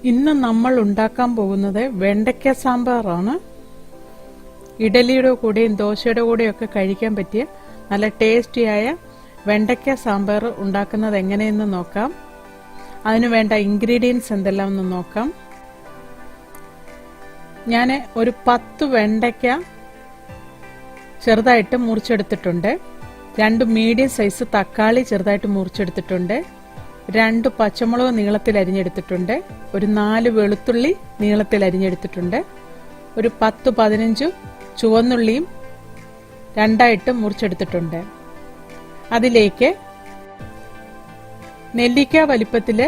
ഇന്ന് നമ്മൾ ഉണ്ടാക്കാൻ പോകുന്നത് വെണ്ടയ്ക്ക സാമ്പാറാണ്. ഇഡലിയുടെ കൂടെയും ദോശയുടെ കൂടെയും ഒക്കെ കഴിക്കാൻ പറ്റിയ നല്ല ടേസ്റ്റിയായ വെണ്ടയ്ക്ക സാമ്പാർ ഉണ്ടാക്കുന്നത് എങ്ങനെയെന്ന് നോക്കാം. അതിനു വേണ്ട ഇൻഗ്രീഡിയൻസ് എന്തെല്ലാമെന്ന് നോക്കാം. ഞാൻ ഒരു 10 വെണ്ടയ്ക്ക ചെറുതായിട്ട് മുറിച്ചെടുത്തിട്ടുണ്ട്. 2 മീഡിയം സൈസ് തക്കാളി ചെറുതായിട്ട് മുറിച്ചെടുത്തിട്ടുണ്ട്. 2 പച്ചമുളക് നീളത്തിൽ അരിഞ്ഞെടുത്തിട്ടുണ്ട്. ഒരു 4 വെളുത്തുള്ളി നീളത്തിൽ അരിഞ്ഞെടുത്തിട്ടുണ്ട്. ഒരു 10-15 ചുവന്നുള്ളിയും രണ്ടായിട്ട് മുറിച്ചെടുത്തിട്ടുണ്ട്. അതിലേക്ക് നെല്ലിക്ക വലിപ്പത്തില്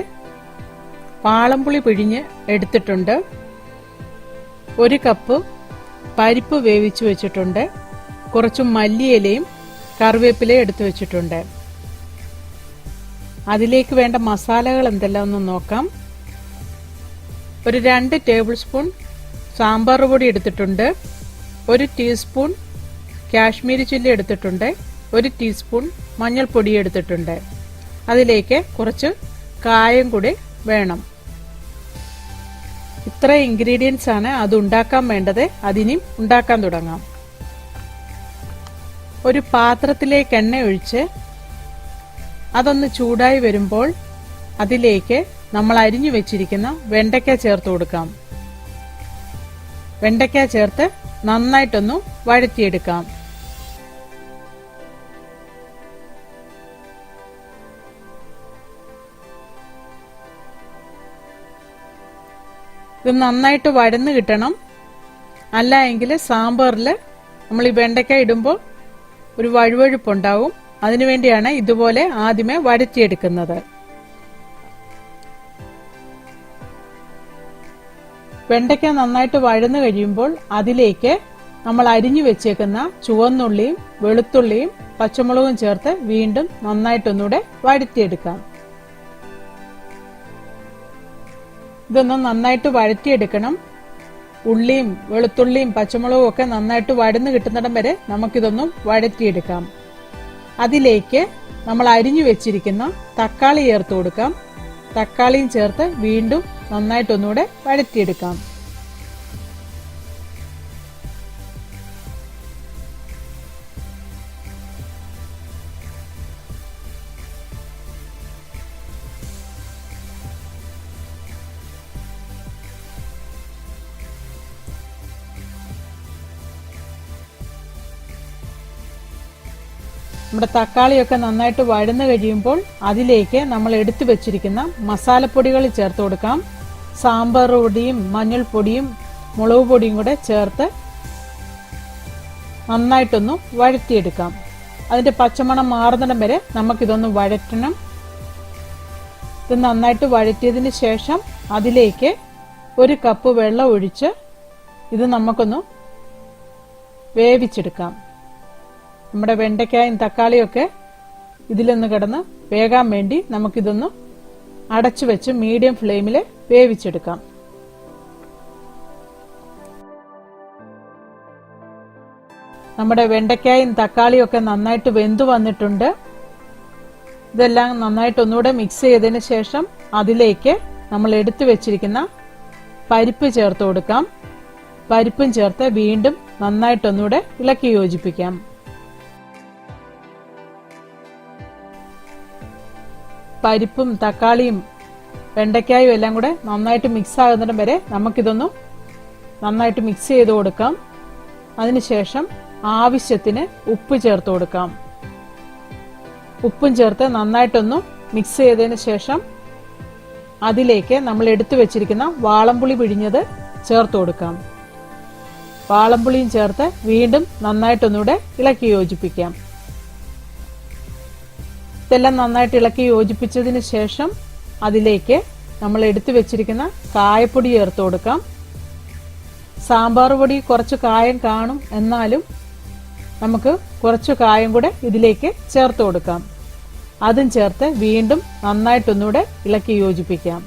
വാളംപുളി പിഴിഞ്ഞ് എടുത്തിട്ടുണ്ട്. 1 കപ്പ് പരിപ്പ് വേവിച്ചു വെച്ചിട്ടുണ്ട്. കുറച്ച് മല്ലിയിലയും കറിവേപ്പിലയും എടുത്തു വെച്ചിട്ടുണ്ട്. അതിലേക്ക് വേണ്ട മസാലകൾ എന്തെല്ലാം ഒന്ന് നോക്കാം. ഒരു 2 ടേബിൾ സ്പൂൺ സാമ്പാർ പൊടി എടുത്തിട്ടുണ്ട്. 1 ടീസ്പൂൺ കാശ്മീരി ചില്ലി എടുത്തിട്ടുണ്ട്. 1 ടീസ്പൂൺ മഞ്ഞൾപ്പൊടി എടുത്തിട്ടുണ്ട്. അതിലേക്ക് കുറച്ച് കായം കൂടി വേണം. ഇത്ര ഇൻഗ്രീഡിയൻസ് ആണ് അത് ഉണ്ടാക്കാൻ വേണ്ടത്. അതിനി ഉണ്ടാക്കാൻ തുടങ്ങാം. ഒരു പാത്രത്തിലേക്ക് എണ്ണ ഒഴിച്ച് അതൊന്ന് ചൂടായി വരുമ്പോൾ അതിലേക്ക് നമ്മൾ അരിഞ്ഞു വെച്ചിരിക്കുന്ന വെണ്ടയ്ക്ക ചേർത്ത് കൊടുക്കാം. വെണ്ടയ്ക്ക ചേർത്ത് നന്നായിട്ടൊന്ന് വഴറ്റിയെടുക്കാം. ഇത് നന്നായിട്ട് വഴന്ന് കിട്ടണം. അല്ല എങ്കിൽ സാമ്പാറിൽ നമ്മൾ ഈ വെണ്ടയ്ക്ക ഇടുമ്പോൾ ഒരു വഴുവഴുപ്പുണ്ടാവും. അതിനുവേണ്ടിയാണ് ഇതുപോലെ ആദ്യമേ വഴറ്റിയെടുക്കുന്നത്. വെണ്ടയ്ക്ക നന്നായിട്ട് വഴന്നു കഴിയുമ്പോൾ അതിലേക്ക് നമ്മൾ അരിഞ്ഞു വെച്ചേക്കുന്ന ചുവന്നുള്ളിയും വെളുത്തുള്ളിയും പച്ചമുളകും ചേർത്ത് വീണ്ടും നന്നായിട്ടൊന്നുകൂടെ വഴറ്റിയെടുക്കാം. ഇതൊന്ന് നന്നായിട്ട് വഴറ്റിയെടുക്കണം. ഉള്ളിയും വെളുത്തുള്ളിയും പച്ചമുളകും ഒക്കെ നന്നായിട്ട് വഴന്നു കിട്ടുന്നിടം വരെ നമുക്കിതൊന്നും വഴറ്റിയെടുക്കാം. അതിലേക്ക് നമ്മൾ അരിഞ്ഞു വെച്ചിരിക്കുന്ന തക്കാളി ചേർത്ത് കൊടുക്കാം. തക്കാളിയും ചേർത്ത് വീണ്ടും നന്നായിട്ടൊന്നുകൂടെ വഴറ്റിയെടുക്കാം. നമ്മുടെ തക്കാളിയൊക്കെ നന്നായിട്ട് വഴന്നു കഴിയുമ്പോൾ അതിലേക്ക് നമ്മൾ എടുത്തു വെച്ചിരിക്കുന്ന മസാലപ്പൊടികൾ ചേർത്ത് കൊടുക്കാം. സാമ്പാർ പൊടിയും മഞ്ഞൾപ്പൊടിയും മുളക് പൊടിയും കൂടെ ചേർത്ത് നന്നായിട്ടൊന്ന് വഴറ്റിയെടുക്കാം. അതിന്റെ പച്ചമണം മാറുന്നിടം വരെ നമുക്കിതൊന്ന് വഴറ്റണം. ഇത് നന്നായിട്ട് വഴറ്റിയതിന് ശേഷം അതിലേക്ക് 1 കപ്പ് വെള്ളം ഒഴിച്ച് ഇത് നമുക്കൊന്ന് വേവിച്ചെടുക്കാം. നമ്മുടെ വെണ്ടയ്ക്കായും തക്കാളിയും ഒക്കെ ഇതിലൊന്ന് കിടന്ന് വേകാൻ വേണ്ടി നമുക്കിതൊന്ന് അടച്ചു വെച്ച് മീഡിയം ഫ്ലെയിമിൽ വേവിച്ചെടുക്കാം. നമ്മുടെ വെണ്ടയ്ക്കായും തക്കാളിയും ഒക്കെ നന്നായിട്ട് വെന്തു വന്നിട്ടുണ്ട്. ഇതെല്ലാം നന്നായിട്ട് ഒന്നുകൂടെ മിക്സ് ചെയ്തതിന് ശേഷം അതിലേക്ക് നമ്മൾ എടുത്തു വെച്ചിരിക്കുന്ന പരിപ്പ് ചേർത്ത് കൊടുക്കാം. പരിപ്പും ചേർത്ത് വീണ്ടും നന്നായിട്ടൊന്നുകൂടെ ഇളക്കി യോജിപ്പിക്കാം. പരിപ്പും തക്കാളിയും വെണ്ടയ്ക്കായും എല്ലാം കൂടെ നന്നായിട്ട് മിക്സ് ആകുന്നിടം വരെ നമുക്കിതൊന്ന് നന്നായിട്ട് മിക്സ് ചെയ്ത് കൊടുക്കാം. അതിനുശേഷം ആവശ്യത്തിന് ഉപ്പ് ചേർത്ത് കൊടുക്കാം. ഉപ്പും ചേർത്ത് നന്നായിട്ടൊന്ന് മിക്സ് ചെയ്തതിന് ശേഷം അതിലേക്ക് നമ്മൾ എടുത്തു വെച്ചിരിക്കുന്ന വാളംപുളി പിഴിഞ്ഞത് ചേർത്ത് കൊടുക്കാം. വാളംപുളിയും ചേർത്ത് വീണ്ടും നന്നായിട്ടൊന്നുകൂടെ ഇളക്കി യോജിപ്പിക്കാം. ഇതെല്ലാം നന്നായിട്ട് ഇളക്കി യോജിപ്പിച്ചതിന് ശേഷം അതിലേക്ക് നമ്മൾ എടുത്തു വെച്ചിരിക്കുന്ന കായപ്പൊടി ചേർത്ത് കൊടുക്കാം. സാമ്പാർ പൊടി കുറച്ച് കായം കാണും, എന്നാലും നമുക്ക് കുറച്ച് കായം കൂടെ ഇതിലേക്ക് ചേർത്ത് കൊടുക്കാം. അതും ചേർത്ത് വീണ്ടും നന്നായിട്ടൊന്നുകൂടെ ഇളക്കി യോജിപ്പിക്കാം.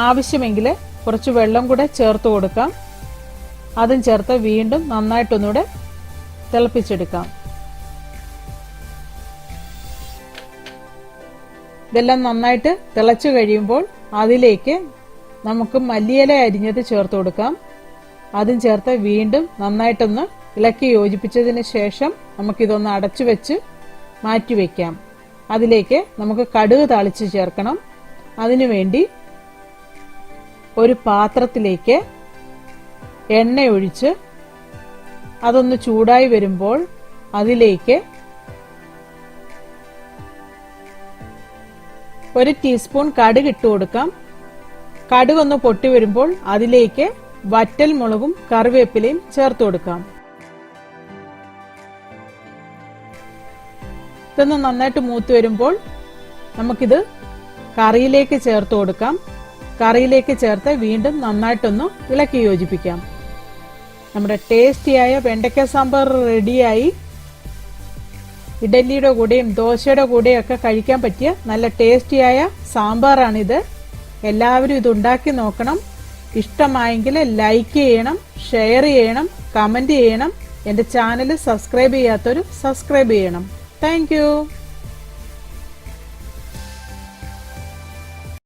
ആവശ്യമെങ്കിൽ കുറച്ച് വെള്ളം കൂടെ ചേർത്ത് കൊടുക്കാം. അതും ചേർത്ത് വീണ്ടും നന്നായിട്ടൊന്നുകൂടെ തിളപ്പിച്ചെടുക്കാം. ഇതെല്ലാം നന്നായിട്ട് തിളച്ചു കഴിയുമ്പോൾ അതിലേക്ക് നമുക്ക് മല്ലിയില അരിഞ്ഞത് ചേർത്ത് കൊടുക്കാം. അതും ചേർത്ത് വീണ്ടും നന്നായിട്ടൊന്ന് ഇളക്കി യോജിപ്പിച്ചതിന് ശേഷം നമുക്കിതൊന്ന് അടച്ചു വെച്ച് മാറ്റിവെക്കാം. അതിലേക്ക് നമുക്ക് കടുക് താളിച്ച് ചേർക്കണം. അതിനുവേണ്ടി ഒരു പാത്രത്തിലേക്ക് എണ്ണ ഒഴിച്ച് അതൊന്ന് ചൂടായി വരുമ്പോൾ അതിലേക്ക് 1 ടീസ്പൂൺ കടുക് ഇട്ട് കൊടുക്കാം. കടുക് ഒന്ന് പൊട്ടി വരുമ്പോൾ അതിലേക്ക് വറ്റൽ മുളകും കറിവേപ്പിലയും ചേർത്ത് കൊടുക്കാം. ഇതൊന്ന് നന്നായിട്ട് മൂത്ത് വരുമ്പോൾ നമുക്കിത് കറിയിലേക്ക് ചേർത്ത് കൊടുക്കാം. കറിയിലേക്ക് ചേർത്ത് വീണ്ടും നന്നായിട്ടൊന്ന് ഇളക്കി യോജിപ്പിക്കാം. നമ്മുടെ ടേസ്റ്റിയായ വെണ്ടയ്ക്ക സാമ്പാർ റെഡിയായി. ഇഡലിയുടെ കൂടെയും ദോശയുടെ കൂടെയും ഒക്കെ കഴിക്കാൻ പറ്റിയ നല്ല ടേസ്റ്റിയായ സാമ്പാറാണിത്. എല്ലാവരും ഇത് ഉണ്ടാക്കി നോക്കണം. ഇഷ്ടമായെങ്കിൽ ലൈക്ക് ചെയ്യണം, ഷെയർ ചെയ്യണം, കമന്റ് ചെയ്യണം. എന്റെ ചാനൽ സബ്സ്ക്രൈബ് ചെയ്യാത്തവർ സബ്സ്ക്രൈബ് ചെയ്യണം. Thank you.